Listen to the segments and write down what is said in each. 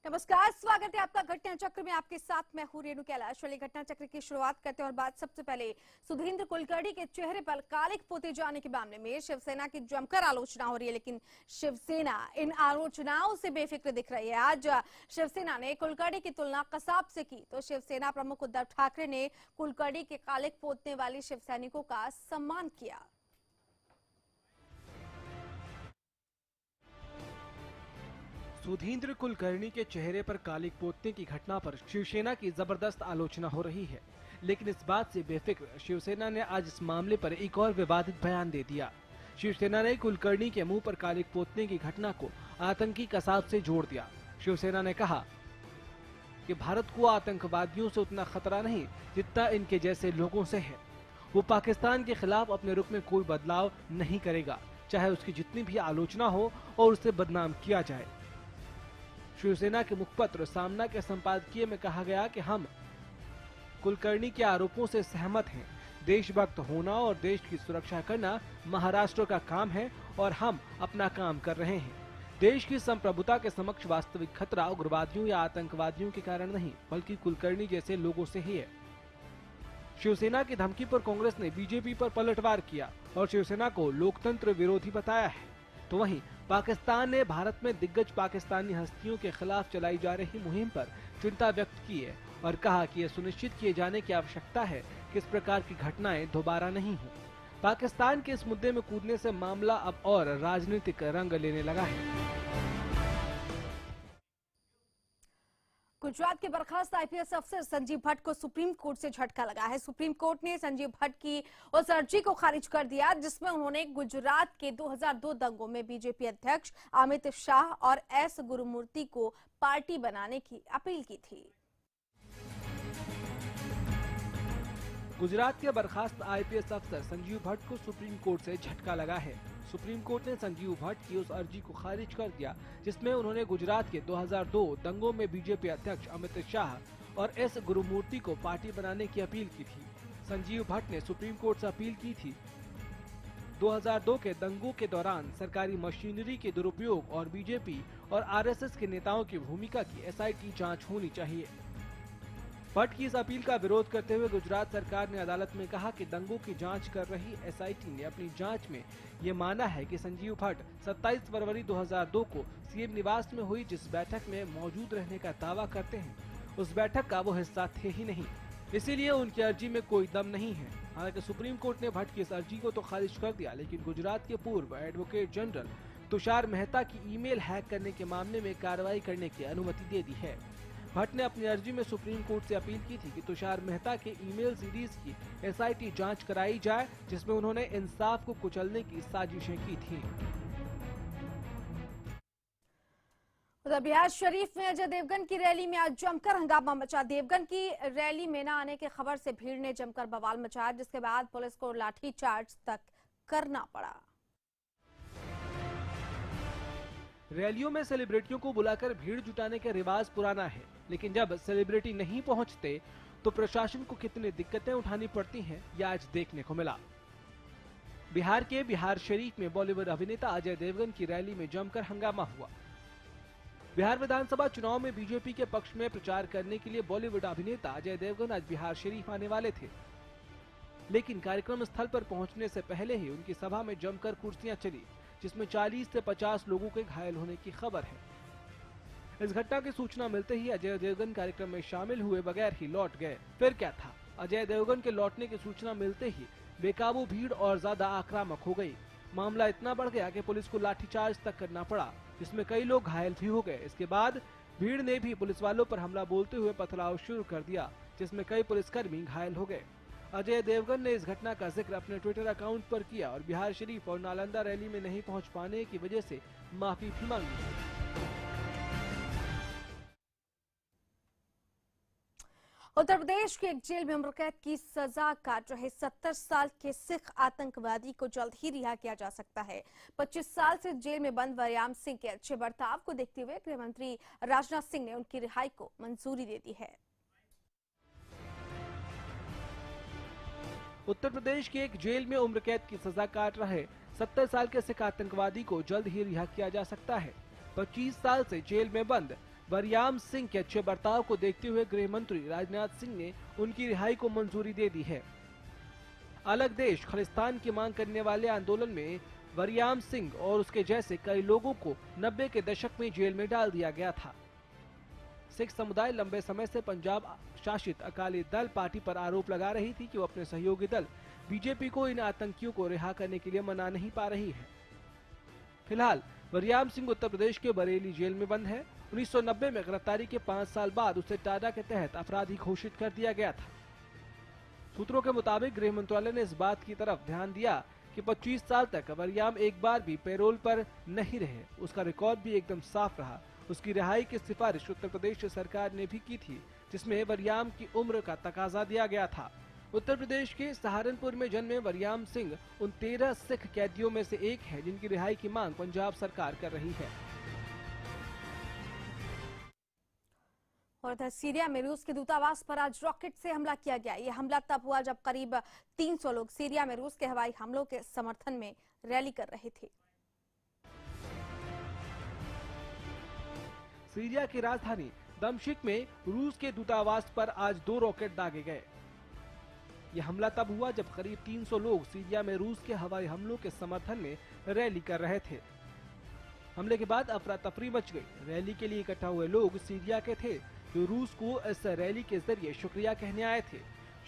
नमस्कार, स्वागत है आपका घटना चक्र में। आपके साथ मैं हूं रेणु कैलाश। वाली घटना चक्र की शुरुआत करते हैं और बात सबसे पहले सुधींद्र कुलकर्णी के चेहरे पर कालिक पोते जाने के मामले में शिवसेना की जमकर आलोचना हो रही है, लेकिन शिवसेना इन आलोचनाओं से बेफिक्र दिख रही है। आज शिवसेना ने कुलकर्णी की तुलना कसाब से की तो शिवसेना प्रमुख उद्धव ठाकरे ने कुलकर्णी के कालिक पोतने वाले शिवसैनिकों का सम्मान किया। सुधींद्र कुलकर्णी के चेहरे पर कालिक पोतने की घटना पर शिवसेना की जबरदस्त आलोचना हो रही है, लेकिन इस बात से बेफिक्र शिवसेना ने आज इस मामले पर एक और विवादित बयान दे दिया। शिवसेना ने कुलकर्णी के मुंह पर कालिक पोतने की घटना को आतंकी कसाब से जोड़ दिया। शिवसेना ने कहा कि भारत को आतंकवादियों से उतना खतरा नहीं जितना इनके जैसे लोगों से है। वो पाकिस्तान के खिलाफ अपने रुख में कोई बदलाव नहीं करेगा, चाहे उसकी जितनी भी आलोचना हो और उसे बदनाम किया जाए। शिवसेना के मुखपत्र सामना के संपादकीय में कहा गया कि हम कुलकर्णी के आरोपों से सहमत हैं। देशभक्त होना और देश की सुरक्षा करना महाराष्ट्र का काम है और हम अपना काम कर रहे हैं। देश की संप्रभुता के समक्ष वास्तविक खतरा उग्रवादियों या आतंकवादियों के कारण नहीं, बल्कि कुलकर्णी जैसे लोगों से ही है। शिवसेना की धमकी पर कांग्रेस ने बीजेपी पर पलटवार किया और शिवसेना को लोकतंत्र विरोधी बताया है। तो वहीं पाकिस्तान ने भारत में दिग्गज पाकिस्तानी हस्तियों के खिलाफ चलाई जा रही मुहिम पर चिंता व्यक्त की है और कहा कि यह सुनिश्चित किए जाने की आवश्यकता है कि इस प्रकार की घटनाएं दोबारा नहीं हो। पाकिस्तान के इस मुद्दे में कूदने से मामला अब और राजनीतिक रंग लेने लगा है। गुजरात के बर्खास्त आईपीएस अफसर संजीव भट्ट को सुप्रीम कोर्ट से झटका लगा है। सुप्रीम कोर्ट ने संजीव भट्ट की उस अर्जी को खारिज कर दिया जिसमें उन्होंने गुजरात के 2002 दंगों में बीजेपी अध्यक्ष अमित शाह और एस गुरुमूर्ति को पार्टी बनाने की अपील की थी। गुजरात के बर्खास्त आईपीएस अफसर संजीव भट्ट को सुप्रीम कोर्ट से झटका लगा है। सुप्रीम कोर्ट ने संजीव भट्ट की उस अर्जी को खारिज कर दिया जिसमें उन्होंने गुजरात के 2002 दंगों में बीजेपी अध्यक्ष अमित शाह और एस गुरुमूर्ति को पार्टी बनाने की अपील की थी। संजीव भट्ट ने सुप्रीम कोर्ट से अपील की थी 2002 के दंगों के दौरान सरकारी मशीनरी के दुरुपयोग और बीजेपी और आरएसएस के नेताओं की भूमिका की एसआईटी जांच होनी चाहिए। भट्ट की इस अपील का विरोध करते हुए गुजरात सरकार ने अदालत में कहा कि दंगों की जांच कर रही एसआईटी ने अपनी जांच में ये माना है कि संजीव भट्ट 27 फरवरी 2002 को सीएम निवास में हुई जिस बैठक में मौजूद रहने का दावा करते हैं, उस बैठक का वो हिस्सा थे ही नहीं, इसीलिए उनकी अर्जी में कोई दम नहीं है। हालांकि सुप्रीम कोर्ट ने भट्ट की इस अर्जी को तो खारिज कर दिया, लेकिन गुजरात के पूर्व एडवोकेट जनरल तुषार मेहता की ईमेल हैक करने के मामले में कार्रवाई करने की अनुमति दे दी है। भट्ट ने अपनी अर्जी में सुप्रीम कोर्ट से अपील की थी कि तुषार मेहता के ईमेल सीरीज की एसआईटी जांच कराई जाए जिसमें उन्होंने इंसाफ को कुचलने की साजिशें की थी। उधर बिहार शरीफ में अजय देवगन की रैली में आज जमकर हंगामा मचा। देवगन की रैली में न आने की खबर से भीड़ ने जमकर बवाल मचाया, जिसके बाद पुलिस को लाठीचार्ज तक करना पड़ा। रैलियों में सेलिब्रिटियों को बुलाकर भीड़ जुटाने का रिवाज पुराना है, लेकिन जब सेलिब्रिटी नहीं पहुंचते तो प्रशासन को कितनी दिक्कतें उठानी पड़ती हैं, यह आज देखने को मिला। बिहार के बिहार शरीफ में बॉलीवुड अभिनेता अजय देवगन की रैली में जमकर हंगामा हुआ। बिहार विधानसभा चुनाव में बीजेपी के पक्ष में प्रचार करने के लिए बॉलीवुड अभिनेता अजय देवगन आज बिहार शरीफ आने वाले थे, लेकिन कार्यक्रम स्थल पर पहुंचने से पहले ही उनकी सभा में जमकर कुर्सियां चली, जिसमें 40 से 50 लोगों के घायल होने की खबर है। इस घटना की सूचना मिलते ही अजय देवगन कार्यक्रम में शामिल हुए बगैर ही लौट गए। फिर क्या था, अजय देवगन के लौटने की सूचना मिलते ही बेकाबू भीड़ और ज्यादा आक्रामक हो गई। मामला इतना बढ़ गया कि पुलिस को लाठीचार्ज तक करना पड़ा, जिसमें कई लोग घायल भी हो गए। इसके बाद भीड़ ने भी पुलिस वालों पर हमला बोलते हुए पथराव शुरू कर दिया, जिसमें कई पुलिसकर्मी घायल हो गए। अजय देवगन ने इस घटना का जिक्र अपने ट्विटर अकाउंट पर किया और बिहार शरीफ और नालंदा रैली में नहीं पहुंच पाने की वजह से माफी भी मांगी। उत्तर प्रदेश की एक जेल में उम्र कैद की सजा काट रहे 70 साल के सिख आतंकवादी को जल्द ही रिहा किया जा सकता है। 25 साल से जेल में बंद वरयाम सिंह के अच्छे बर्ताव को देखते हुए गृह मंत्री राजनाथ सिंह ने उनकी रिहाई को मंजूरी दे दी है। उत्तर प्रदेश की एक जेल में उम्र कैद की सजा काट रहे 70 साल के सिख आतंकवादी को जल्द ही रिहा किया जा सकता है। 25 साल से जेल में बंद वरयाम सिंह के अच्छे बर्ताव को देखते हुए गृह मंत्री राजनाथ सिंह ने उनकी रिहाई को मंजूरी दे दी है। अलग देश खालिस्तान की मांग करने वाले आंदोलन में वरयाम सिंह और उसके जैसे कई लोगों को 90 के दशक में जेल में डाल दिया गया था। सिख समुदाय लंबे समय से पंजाब शासित अकाली दल पार्टी पर आरोप लगा रही थी कि वो अपने सहयोगी दल बीजेपी को इन आतंकियों को रिहा करने के लिए मना नहीं पा रही है। फिलहाल वरयाम सिंह उत्तर प्रदेश के बरेली जेल में बंद है। 1990 में गिरफ्तारी के 5 साल बाद उसे टाडा के तहत अपराधी घोषित कर दिया गया था। सूत्रों के मुताबिक गृह मंत्रालय ने इस बात की तरफ ध्यान दिया कि 25 साल तक वरयाम एक बार भी पैरोल पर नहीं रहे। उसका रिकॉर्ड भी एकदम साफ रहा। उसकी रिहाई की सिफारिश उत्तर प्रदेश सरकार ने भी की थी, जिसमें वरयाम की उम्र का तकाजा दिया गया था। उत्तर प्रदेश के सहारनपुर में जन्मे वरयाम सिंह उन 13 सिख कैदियों में से एक है जिनकी रिहाई की मांग पंजाब सरकार कर रही है। और इधर सीरिया में रूस के दूतावास पर आज रॉकेट से हमला किया गया। यह हमला तब हुआ जब करीब 300 लोग सीरिया में रूस के हवाई हमलों के समर्थन में रैली कर रहे थे। सीरिया की राजधानी दमिश्क में रूस के दूतावास पर आज 2 रॉकेट दागे गए। यह हमला तब हुआ जब करीब 300 लोग सीरिया में रूस के हवाई हमलों के समर्थन में रैली कर रहे थे। हमले के बाद अफरा तफरी मच गई। रैली के लिए इकट्ठा हुए लोग सीरिया के थे, जो रूस को इस रैली के जरिए शुक्रिया कहने आए थे।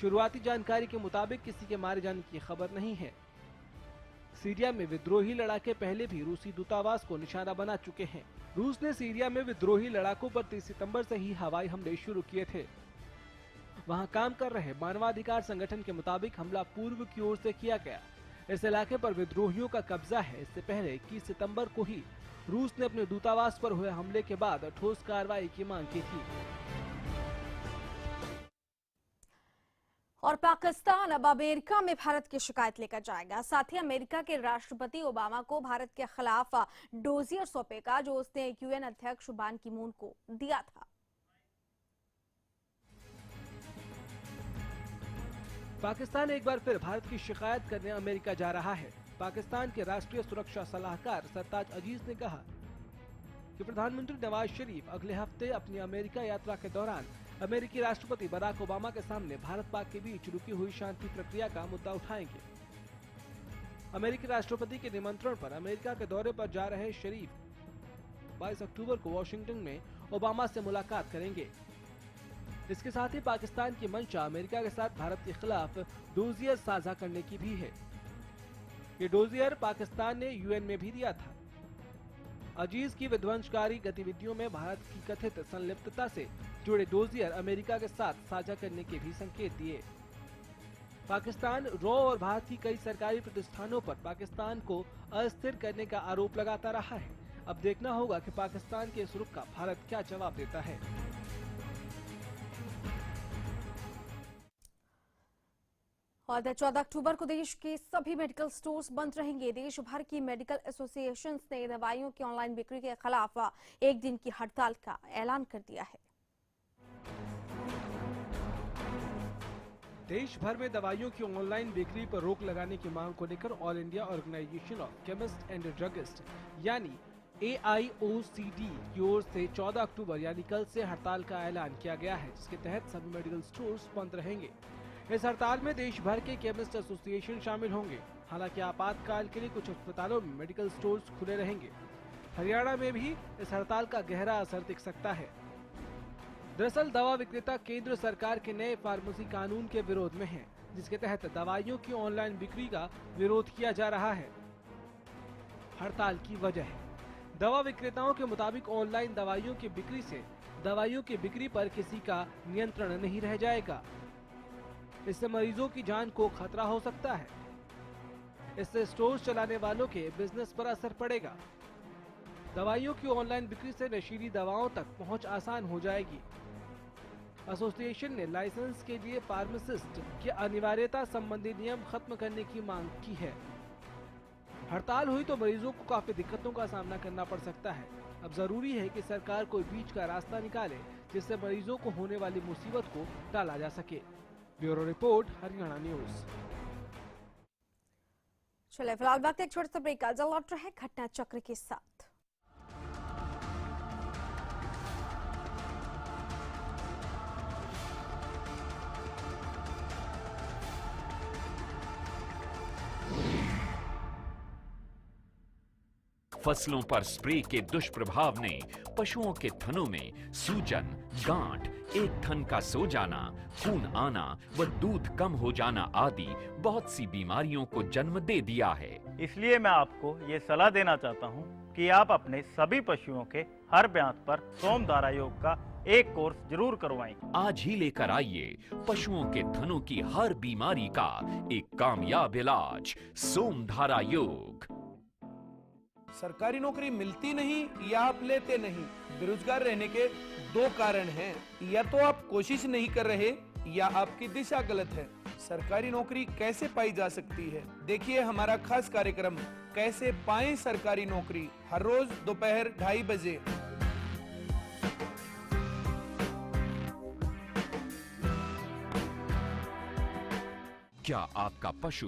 शुरुआती जानकारी के मुताबिक किसी के मारे जाने की खबर नहीं है। सीरिया में विद्रोही लड़ाके पहले भी रूसी दूतावास को निशाना बना चुके हैं। रूस ने सीरिया में विद्रोही लड़ाकों पर 30 सितंबर से ही हवाई हमले शुरू किए थे। वहां काम कर रहे मानवाधिकार संगठन के मुताबिक हमला पूर्व की ओर से किया गया। इस इलाके पर विद्रोहियों का कब्जा है। इससे पहले 21 सितंबर को ही रूस ने अपने दूतावास पर हुए हमले के बाद ठोस कार्रवाई की मांग की थी। और पाकिस्तान अब अमेरिका में भारत की शिकायत लेकर जाएगा। साथ ही अमेरिका के राष्ट्रपति ओबामा को भारत के खिलाफ डोजियर सौंपेगा, जो उसने यूएन अध्यक्ष बान की मून को दिया था। पाकिस्तान एक बार फिर भारत की शिकायत करने अमेरिका जा रहा है। पाकिस्तान के राष्ट्रीय सुरक्षा सलाहकार सरताज अजीज ने कहा कि प्रधानमंत्री नवाज शरीफ अगले हफ्ते अपनी अमेरिका यात्रा के दौरान अमेरिकी राष्ट्रपति बराक ओबामा के सामने भारत पाक के बीच रुकी हुई शांति प्रक्रिया का मुद्दा उठाएंगे। अमेरिकी राष्ट्रपति के निमंत्रण पर अमेरिका के दौरे पर जा रहे शरीफ 22 अक्टूबर को वॉशिंगटन में ओबामा से मुलाकात करेंगे। इसके साथ ही पाकिस्तान की मंशा अमेरिका के साथ भारत के खिलाफ डोजियर साझा करने की भी है। ये डोजियर पाकिस्तान ने यूएन में भी दिया था। अजीज की विध्वंसकारी गतिविधियों में भारत की कथित संलिप्तता से जुड़े डोजियर अमेरिका के साथ साझा करने के भी संकेत दिए। पाकिस्तान रॉ और भारत की कई सरकारी प्रतिष्ठानों पर पाकिस्तान को अस्थिर करने का आरोप लगाता रहा है। अब देखना होगा कि पाकिस्तान के इस रुख का भारत क्या जवाब देता है। और 14 अक्टूबर को देश के सभी मेडिकल स्टोर्स बंद रहेंगे। देश भर की मेडिकल एसोसिएशंस ने दवाइयों की ऑनलाइन बिक्री के खिलाफ एक दिन की हड़ताल का ऐलान कर दिया है। देश भर में दवाइयों की ऑनलाइन बिक्री पर रोक लगाने की मांग को लेकर All India Organisation of Chemist and Druggist यानी AIOCD की ओर से 14 अक्टूबर यानी कल से हड़ताल का ऐलान किया गया है, जिसके तहत सभी मेडिकल स्टोर्स बंद रहेंगे। इस हड़ताल में देश भर के केमिस्ट एसोसिएशन शामिल होंगे। हालांकि आपातकाल के लिए कुछ अस्पतालों में मेडिकल स्टोर्स खुले रहेंगे। हरियाणा में भी इस हड़ताल का गहरा असर दिख सकता है। दरअसल दवा विक्रेता केंद्र सरकार के नए फार्मेसी कानून के विरोध में हैं, जिसके तहत दवाइयों की ऑनलाइन बिक्री का विरोध किया जा रहा है। हड़ताल की वजह है, दवा विक्रेताओं के मुताबिक ऑनलाइन दवाइयों की बिक्री से दवाइयों की बिक्री पर किसी का नियंत्रण नहीं रह जाएगा। इससे मरीजों की जान को खतरा हो सकता है। इससे स्टोर चलाने वालों के बिजनेस पर असर पड़ेगा। दवाइयों की ऑनलाइन बिक्री से नशीली दवाओं तक पहुंच आसान हो जाएगी। एसोसिएशन ने लाइसेंस के लिए फार्मासिस्ट की अनिवार्यता संबंधी नियम खत्म करने की मांग की है। हड़ताल हुई तो मरीजों को काफी दिक्कतों का सामना करना पड़ सकता है। अब जरूरी है कि सरकार कोई बीच का रास्ता निकाले, जिससे मरीजों को होने वाली मुसीबत को टाला जा सके। Bureau report, Haryana news. चलिए फिलहाल वक्त एक छोटे से ब्रेक का, जल्द लौट रहे घटना चक्र के साथ। फसलों पर स्प्रे के दुष्प्रभाव ने पशुओं के थनों में सूजन, गांठ, एक थन का सो जाना, खून आना व दूध कम हो जाना आदि बहुत सी बीमारियों को जन्म दे दिया है। इसलिए मैं आपको ये सलाह देना चाहता हूँ कि आप अपने सभी पशुओं के हर ब्यांत पर सोमधारा योग का एक कोर्स जरूर करवाएं। आज ही लेकर आइए पशुओं के थनों की हर बीमारी का एक कामयाब इलाज, सोमधारा योग। सरकारी नौकरी मिलती नहीं या आप लेते नहीं, बेरोजगार रहने के दो कारण हैं। या तो आप कोशिश नहीं कर रहे या आपकी दिशा गलत है। सरकारी नौकरी कैसे पाई जा सकती है, देखिए हमारा खास कार्यक्रम कैसे पाएं सरकारी नौकरी, हर रोज दोपहर 2:30 बजे। क्या आपका पशु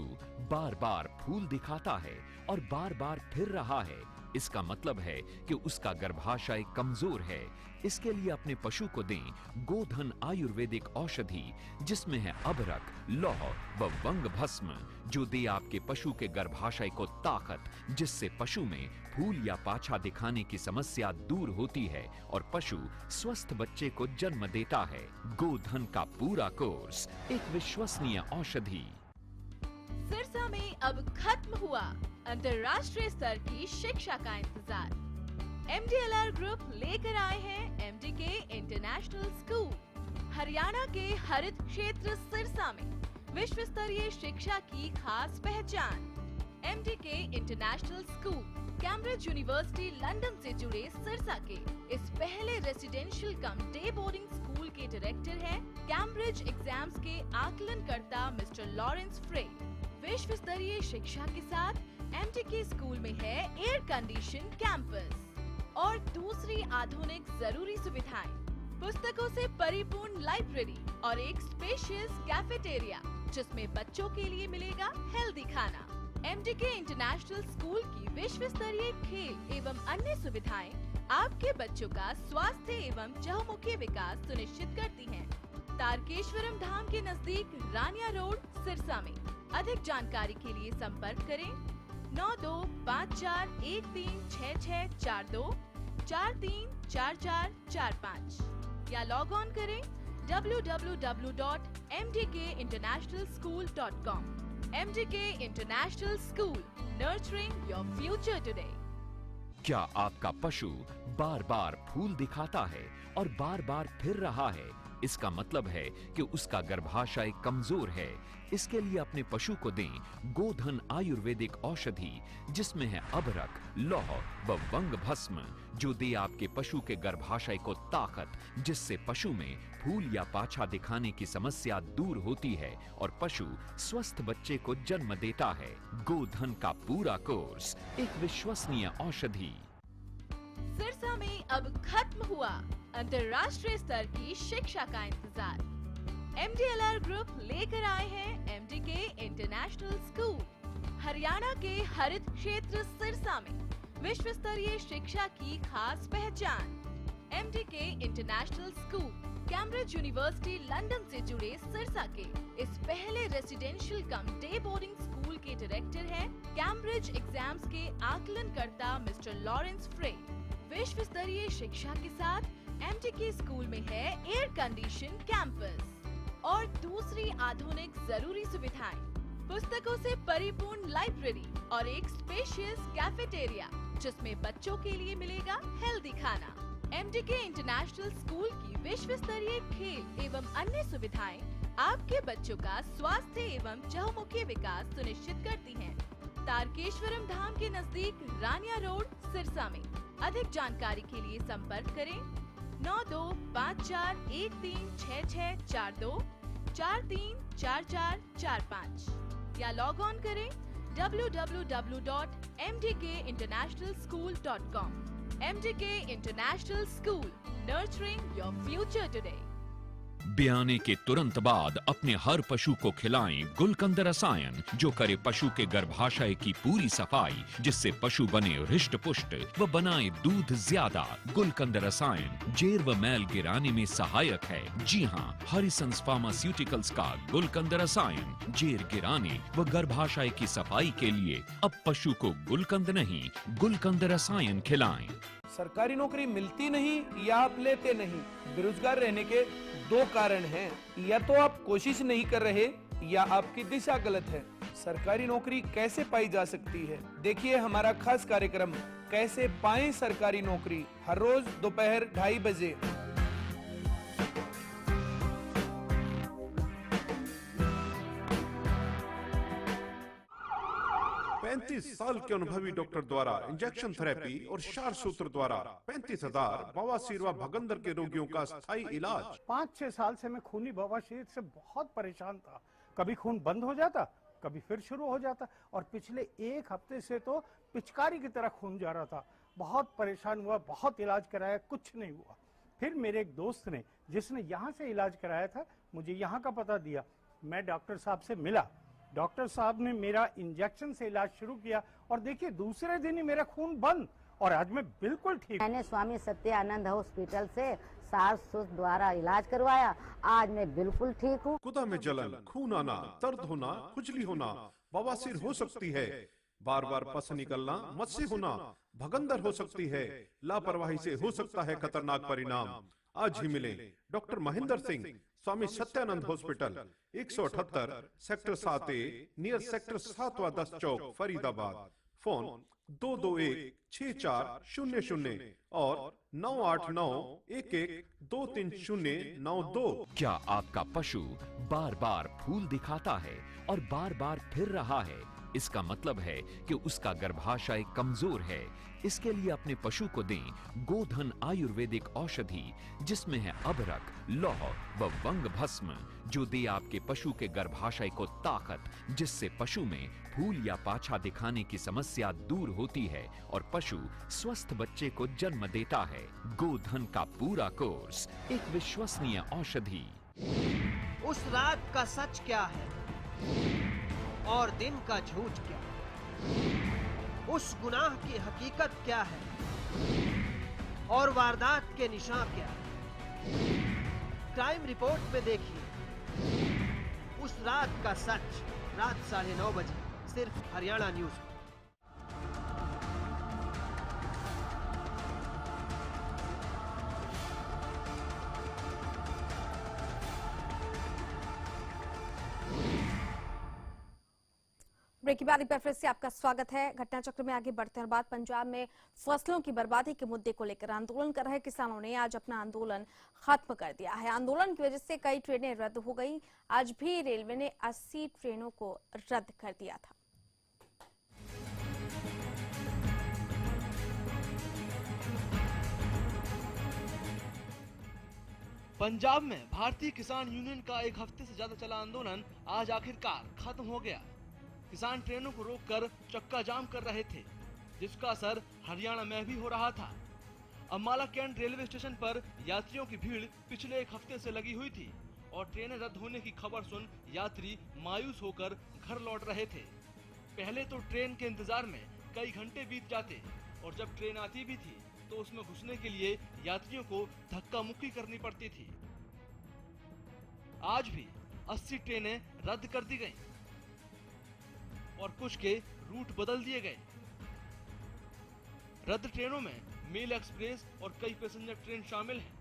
बार बार फूल दिखाता है और बार बार फिर रहा है? इसका मतलब है कि उसका गर्भाशय कमजोर है। इसके लिए अपने पशु को दें गोधन आयुर्वेदिक औषधि, जिसमें है अबरक, लौह व वंग भस्म, जो दे आपके पशु के गर्भाशय को ताकत, जिससे पशु में फूल या पाछा दिखाने की समस्या दूर होती है और पशु स्वस्थ बच्चे को जन्म देता है। गोधन का पूरा कोर्स, एक विश्वसनीय औषधि। सिरसा में अब खत्म हुआ अंतर्राष्ट्रीय स्तर की शिक्षा का इंतजार। MDLR ग्रुप लेकर आए हैं MDK इंटरनेशनल स्कूल। हरियाणा के हरित क्षेत्र सिरसा में विश्व स्तरीय शिक्षा की खास पहचान। MDK international school Cambridge university London से जुड़े सिरसा के इस पहले रेसिडेंशियल कम डे बोर्डिंग स्कूल के डायरेक्टर हैं कैम्ब्रिज एग्जाम्स के आकलनकर्ता मिस्टर लॉरेंस फ्रे। विश्व स्तरीय शिक्षा के साथ MDK स्कूल में है एयर कंडीशन कैंपस और दूसरी आधुनिक जरूरी सुविधाएं, पुस्तकों से परिपूर्ण लाइब्रेरी और एक स्पेशियस कैफेटेरिया, जिसमें बच्चों के लिए मिलेगा हेल्दी खाना। MDK इंटरनेशनल स्कूल की विश्व स्तरीय खेल एवं अन्य सुविधाएं आपके बच्चों का स्वास्थ्य एवं चहुमुखी विकास सुनिश्चित करती हैं। तारकेश्वरम धाम के नजदीक रानिया रोड, सिरसा में। अधिक जानकारी के लिए संपर्क करें 9254136642 434445 या लॉग ऑन करें www.mdkinternationalschool.com। MDK international school, nurturing your future today. क्या आपका पशु बार बार फूल दिखाता है और बार बार फिर रहा है? इसका मतलब है कि उसका गर्भाशय कमजोर है। इसके लिए अपने पशु को दें गोधन आयुर्वेदिक औषधि, जिसमें है अबरक, लौह व वंग भस्म, जो दे आपके पशु के गर्भाशय को ताकत, जिससे पशु में फूल या पाछा दिखाने की समस्या दूर होती है और पशु स्वस्थ बच्चे को जन्म देता है। गोधन का पूरा कोर्स, एक विश्वसनीय औषधि। सिरसा में अब खत्म हुआ अंतर्राष्ट्रीय स्तर की शिक्षा का इंतजार। MDLR ग्रुप लेकर आए हैं MDK इंटरनेशनल स्कूल। हरियाणा के हरित क्षेत्र सिरसा में विश्व स्तरीय शिक्षा की खास पहचान। MDK international school Cambridge university London से जुड़े सिरसा के इस पहले रेसिडेंशियल कम डे बोर्डिंग स्कूल के डायरेक्टर हैं कैम्ब्रिज एग्जाम्स के आकलनकर्ता मिस्टर लॉरेंस फ्रे। विश्व स्तरीय शिक्षा के साथ MDK स्कूल में है एयर कंडीशन कैंपस और दूसरी आधुनिक जरूरी सुविधाएं, पुस्तकों से परिपूर्ण लाइब्रेरी और एक स्पेशियस कैफेटेरिया, जिसमें बच्चों के लिए मिलेगा हेल्दी खाना। MDK इंटरनेशनल स्कूल की विश्व स्तरीय खेल एवं अन्य सुविधाएं आपके बच्चों का स्वास्थ्य एवं चहुमुखी विकास सुनिश्चित करती हैं। तारकेश्वरम धाम के नजदीक रानिया रोड, सिरसा में। अधिक जानकारी के लिए संपर्क करें 9254136642 434445 या लॉग ऑन करें www.mdkinternationalschool.com। MDK international school, nurturing your future today. ब्याने के तुरंत बाद अपने हर पशु को खिलाएं गुलकंद रसायन, जो करे पशु के गर्भाशय की पूरी सफाई, जिससे पशु बने हृष्ट पुष्ट व बनाए दूध ज्यादा। गुलकंद रसायन जेर व मैल गिराने में सहायक है। जी हाँ, हरिसंस फार्मास्यूटिकल्स का गुलकंद रसायन जेर गिराने व गर्भाशय की सफाई के लिए अब पशु को गुलकंद नहीं, गुलकंद रसायन खिलाएं। सरकारी नौकरी मिलती नहीं या आप लेते नहीं, बेरोजगार रहने के दो कारण हैं। या तो आप कोशिश नहीं कर रहे या आपकी दिशा गलत है। सरकारी नौकरी कैसे पाई जा सकती है, देखिए हमारा खास कार्यक्रम कैसे पाएं सरकारी नौकरी, हर रोज दोपहर 2:30 बजे। 35 साल के अनुभवी डॉक्टर द्वारा इंजेक्शन थेरेपी और क्षार सूत्र द्वारा 35,000 बवासीर व भगंदर के रोगियों का स्थायी इलाज। 5-6 साल से मैं खूनी बवासीर से बहुत परेशान था। कभी खून बंद हो जाता, कभी फिर शुरू हो जाता, और पिछले 1 हफ्ते से तो पिचकारी की तरह खून जा रहा था। बहुत परेशान हुआ, बहुत इलाज कराया, कुछ नहीं हुआ। फिर मेरे एक दोस्त ने, जिसने यहाँ से इलाज कराया था, मुझे यहाँ का पता दिया। मैं डॉक्टर साहब से मिला, डॉक्टर साहब ने मेरा इंजेक्शन से इलाज शुरू किया और देखिए दूसरे दिन ही मेरा खून बंद और आज मैं बिल्कुल ठीक। मैंने स्वामी सत्यानंद हॉस्पिटल से सास द्वारा इलाज करवाया, आज मैं बिल्कुल ठीक हूँ। गुदा में जलन, खून आना, दर्द होना, खुजली होना, बवासीर हो सकती है, बार बार पस निकलना, मत से होना, भगंदर हो सकती है, लापरवाही से हो सकता है खतरनाक परिणाम। आज ही मिले doctor Mahendra Singh, Swami Satyanand hospital, 178 sector 7A, near sector 7-10 Chowk, Faridabad. Phone 221-6400 और 989-11-23092। क्या आपका पशु बार बार फूल दिखाता है और बार बार फिर रहा है? इसका मतलब है कि उसका गर्भाशय कमजोर है। इसके लिए अपने पशु को दें गोधन आयुर्वेदिक औषधि, जिसमें है अबरक, लौह व वंग भस्म, जो दे आपके पशु के गर्भाशय को ताकत, जिससे पशु में फूल या पाछा दिखाने की समस्या दूर होती है और पशु स्वस्थ बच्चे को जन्म देता है। गोधन का पूरा कोर्स, एक विश्वसनीय औषधि। उस रात का सच क्या है और दिन का झूठ क्या, उस गुनाह की हकीकत क्या है और वारदात के निशान क्या है। क्राइम रिपोर्ट में देखिए उस रात का सच, रात 9:30 बजे, सिर्फ हरियाणा न्यूज। ब्रेक के बाद एक बार फिर से आपका स्वागत है। घटना चक्र में आगे बढ़ते हैं। बाद पंजाब में फसलों की बर्बादी के मुद्दे को लेकर आंदोलन कर रहे किसानों ने आज अपना आंदोलन खत्म कर दिया है। आंदोलन की वजह से कई ट्रेनें रद्द हो गई। आज भी रेलवे ने 80 ट्रेनों को रद्द कर दिया था। पंजाब में भारतीय किसान यूनियन का एक हफ्ते से ज्यादा चला आंदोलन आज आखिरकार खत्म हो गया। किसान ट्रेनों को रोककर चक्का जाम कर रहे थे, जिसका असर हरियाणा में भी हो रहा था। अम्बाला कैंट रेलवे स्टेशन पर यात्रियों की भीड़ पिछले एक हफ्ते से लगी हुई थी और ट्रेनें रद्द होने की खबर सुन यात्री मायूस होकर घर लौट रहे थे। पहले तो ट्रेन के इंतजार में कई घंटे बीत जाते और जब ट्रेन आती भी थी तो उसमें घुसने के लिए यात्रियों को धक्का मुक्की करनी पड़ती थी। आज भी 80 ट्रेनें रद्द कर दी गईं और कुछ के रूट बदल दिए गए। रद्द ट्रेनों में मेल एक्सप्रेस और कई पैसेंजर ट्रेन शामिल हैं।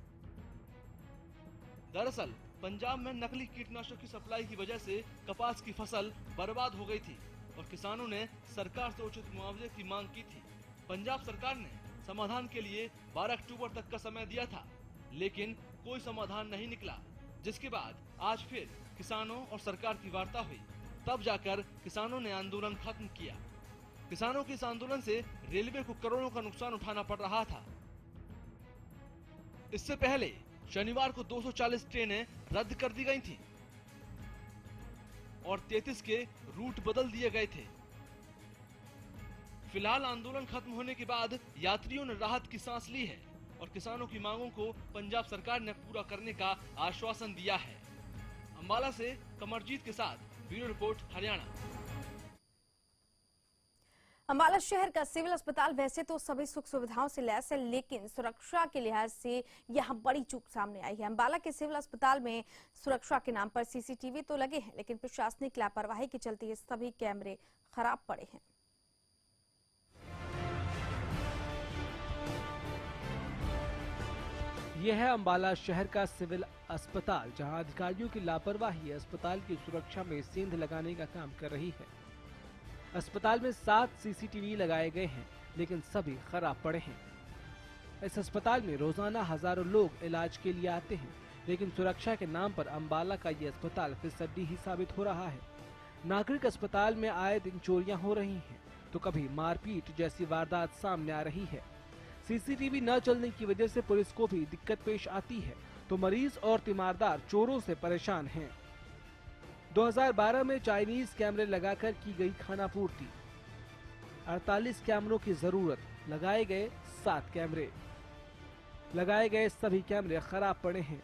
दरअसल पंजाब में नकली कीटनाशक की सप्लाई की वजह से कपास की फसल बर्बाद हो गई थी और किसानों ने सरकार से उचित मुआवजे की मांग की थी। पंजाब सरकार ने समाधान के लिए 12 अक्टूबर तक का समय दिया था, लेकिन कोई समाधान नहीं निकला, जिसके बाद आज फिर किसानों और सरकार की वार्ता हुई। तब जाकर किसानों ने आंदोलन खत्म किया। किसानों के इस आंदोलन से रेलवे को करोड़ों का नुकसान उठाना पड़ रहा था। इससे पहले शनिवार को 240 ट्रेनें रद्द कर दी गई थी और 33 के रूट बदल दिए गए थे। फिलहाल आंदोलन खत्म होने के बाद यात्रियों ने राहत की सांस ली है और किसानों की मांगों को पंजाब सरकार ने पूरा करने का आश्वासन दिया है। अंबाला से कमरजीत के साथ ब्यूरो रिपोर्ट हरियाणा। अंबाला शहर का सिविल अस्पताल वैसे तो सभी सुख सुविधाओं से लैस है, लेकिन सुरक्षा के लिहाज से यहां बड़ी चूक सामने आई है। अंबाला के सिविल अस्पताल में सुरक्षा के नाम पर सीसीटीवी तो लगे हैं, लेकिन प्रशासनिक लापरवाही के चलते ये सभी कैमरे खराब पड़े हैं। यह है अंबाला शहर का सिविल अस्पताल, जहां अधिकारियों की लापरवाही अस्पताल की सुरक्षा में सेंध लगाने का काम कर रही है। अस्पताल में 7 सीसीटीवी लगाए गए हैं, लेकिन सभी खराब पड़े हैं। इस अस्पताल में रोजाना हजारों लोग इलाज के लिए आते हैं, लेकिन सुरक्षा के नाम पर अंबाला का ये अस्पताल फिसड्डी ही साबित हो रहा है। नागरिक अस्पताल में आए दिन चोरियां हो रही हैं, तो कभी मारपीट जैसी वारदात सामने आ रही है। सीसीटीवी न चलने की वजह से पुलिस को भी दिक्कत पेश आती है, तो मरीज और तीमारदार चोरों से परेशान हैं। 2012 में चाइनीज कैमरे लगाकर की गई खाना पूर्ति, 48 कैमरों की जरूरत, लगाए गए 7 कैमरे। लगाए गए सभी कैमरे खराब पड़े हैं।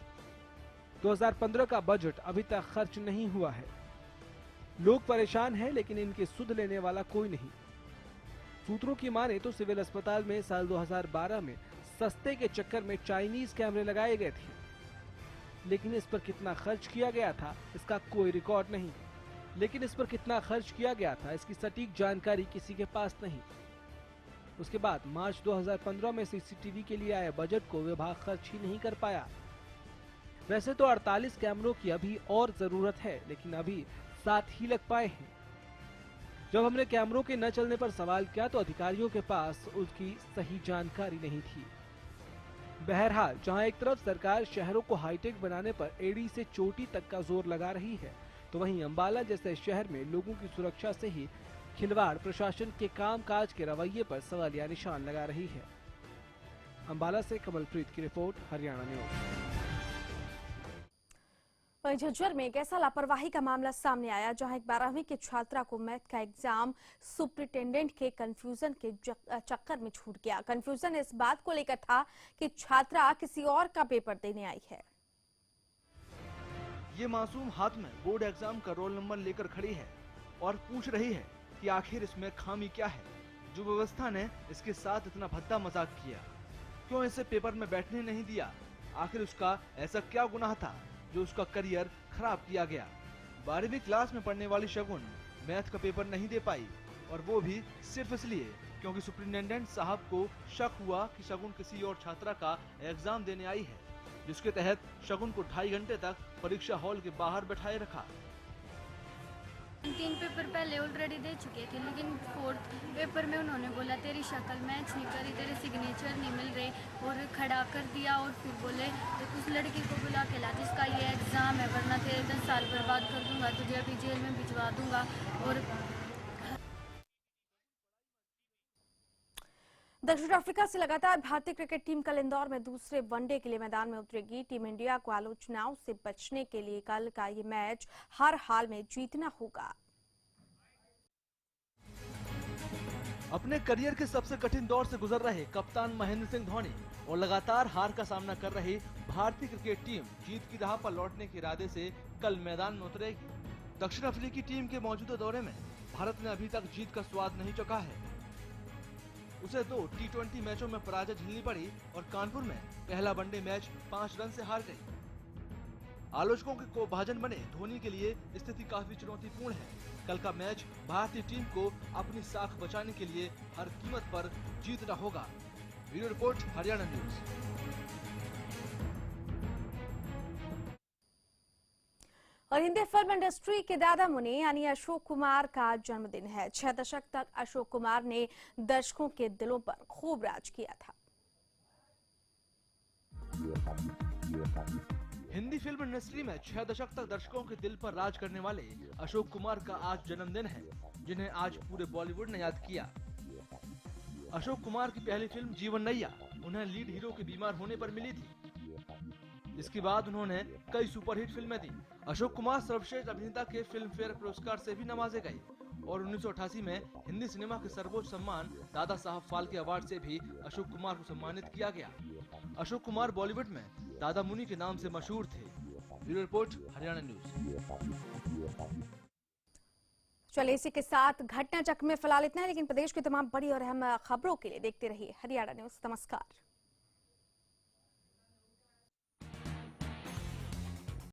2015 का बजट अभी तक खर्च नहीं हुआ है। लोग परेशान हैं, लेकिन इनकी सुध लेने वाला कोई नहीं। सूत्रों की माने तो सिविल अस्पताल में साल 2012 में सस्ते के चक्कर में चाइनीज कैमरे लगाए गए थे, लेकिन इस पर कितना खर्च किया गया था इसका कोई रिकॉर्ड नहीं। लेकिन इस पर कितना खर्च किया गया था इसकी सटीक जानकारी किसी के पास नहीं। उसके बाद मार्च 2015 में सीसीटीवी के लिए आए बजट को विभाग खर्च ही नहीं कर पाया। वैसे तो 48 कैमरों की अभी और जरूरत है, लेकिन अभी 7 ही लग पाए हैं। जब हमने कैमरों के न चलने पर सवाल किया तो अधिकारियों के पास उसकी सही जानकारी नहीं थी। बहरहाल, जहां एक तरफ सरकार शहरों को हाईटेक बनाने पर एड़ी से चोटी तक का जोर लगा रही है, तो वहीं अंबाला जैसे शहर में लोगों की सुरक्षा से ही खिलवाड़ प्रशासन के कामकाज के रवैये पर सवालिया निशान लगा रही है। अंबाला से कमलप्रीत की रिपोर्ट, हरियाणा न्यूज। वहीं झज्जर में एक ऐसा लापरवाही का मामला सामने आया, जहां एक 12वीं की छात्रा को मैथ का एग्जाम सुपरिटेंडेंट के कंफ्यूजन के चक्कर में छूट गया। कंफ्यूजन इस बात को लेकर था कि छात्रा किसी और का पेपर देने आई है। ये मासूम हाथ में बोर्ड एग्जाम का रोल नंबर लेकर खड़ी है और पूछ रही है कि आखिर इसमें खामी क्या है, जो व्यवस्था ने इसके साथ इतना भद्दा मजाक किया। क्यों इसे पेपर में बैठने नहीं दिया? आखिर उसका ऐसा क्या गुनाह था जो उसका करियर खराब किया गया? 12वीं क्लास में पढ़ने वाली शगुन मैथ का पेपर नहीं दे पाई, और वो भी सिर्फ इसलिए क्योंकि सुपरिटेंडेंट साहब को शक हुआ कि शगुन किसी और छात्रा का एग्जाम देने आई है, जिसके तहत शगुन को 2.5 घंटे तक परीक्षा हॉल के बाहर बैठाए रखा। 3 पेपर पहले ऑलरेडी दे चुके थे, लेकिन 4th पेपर में उन्होंने बोला तेरी शक्ल मैच नहीं करी, तेरे सिग्नेचर नहीं मिल रहे, और खड़ा कर दिया। और फिर बोले तो उस लड़की को बुला के ला जिसका ये एग्ज़ाम है, वरना तेरे 10 साल बर्बाद कर दूंगा, तुझे अभी जेल में भिजवा दूंगा। और दक्षिण अफ्रीका से लगातार भारतीय क्रिकेट टीम कल इंदौर में दूसरे वनडे के लिए मैदान में उतरेगी। टीम इंडिया को आलोचनाओं से बचने के लिए कल का ये मैच हर हाल में जीतना होगा। अपने करियर के सबसे कठिन दौर से गुजर रहे कप्तान महेंद्र सिंह धोनी और लगातार हार का सामना कर रही भारतीय क्रिकेट टीम जीत की राह पर लौटने के इरादे से कल मैदान में उतरेगी। दक्षिण अफ्रीकी टीम के मौजूदा दौरे में भारत ने अभी तक जीत का स्वाद नहीं चखा है। उसे 2 T20 मैचों में पराजय झेलनी पड़ी और कानपुर में पहला वनडे मैच 5 रन से हार गई। आलोचकों के कोभाजन बने धोनी के लिए स्थिति काफी चुनौतीपूर्ण है। कल का मैच भारतीय टीम को अपनी साख बचाने के लिए हर कीमत पर जीतना होगा। Bureau report, Haryana news. और हिंदी फिल्म इंडस्ट्री के दादा मुनि यानी अशोक कुमार का जन्मदिन है। 6 दशक तक अशोक कुमार ने दर्शकों के दिलों पर खूब राज किया था। हिंदी फिल्म इंडस्ट्री में 6 दशक तक दर्शकों के दिल पर राज करने वाले अशोक कुमार का आज जन्मदिन है, जिन्हें आज पूरे बॉलीवुड ने याद किया। अशोक कुमार की पहली फिल्म जीवन नैया उन्हें लीड हीरो के बीमार होने पर मिली थी। इसके बाद उन्होंने कई सुपरहिट फिल्में दी। अशोक कुमार सर्वश्रेष्ठ अभिनेता के फिल्म फेयर पुरस्कार से भी नवाजे गए और 1988 में हिंदी सिनेमा के सर्वोच्च सम्मान दादा साहब फाल्के अवार्ड से भी अशोक कुमार को सम्मानित किया गया। अशोक कुमार बॉलीवुड में दादा मुनि के नाम से मशहूर थे। Bureau report, Haryana news. चलिए इसी के साथ घटना चक्र में फिलहाल इतना है, लेकिन प्रदेश की तमाम बड़ी और अहम खबरों के लिए देखते रहिए हरियाणा न्यूज। नमस्कार।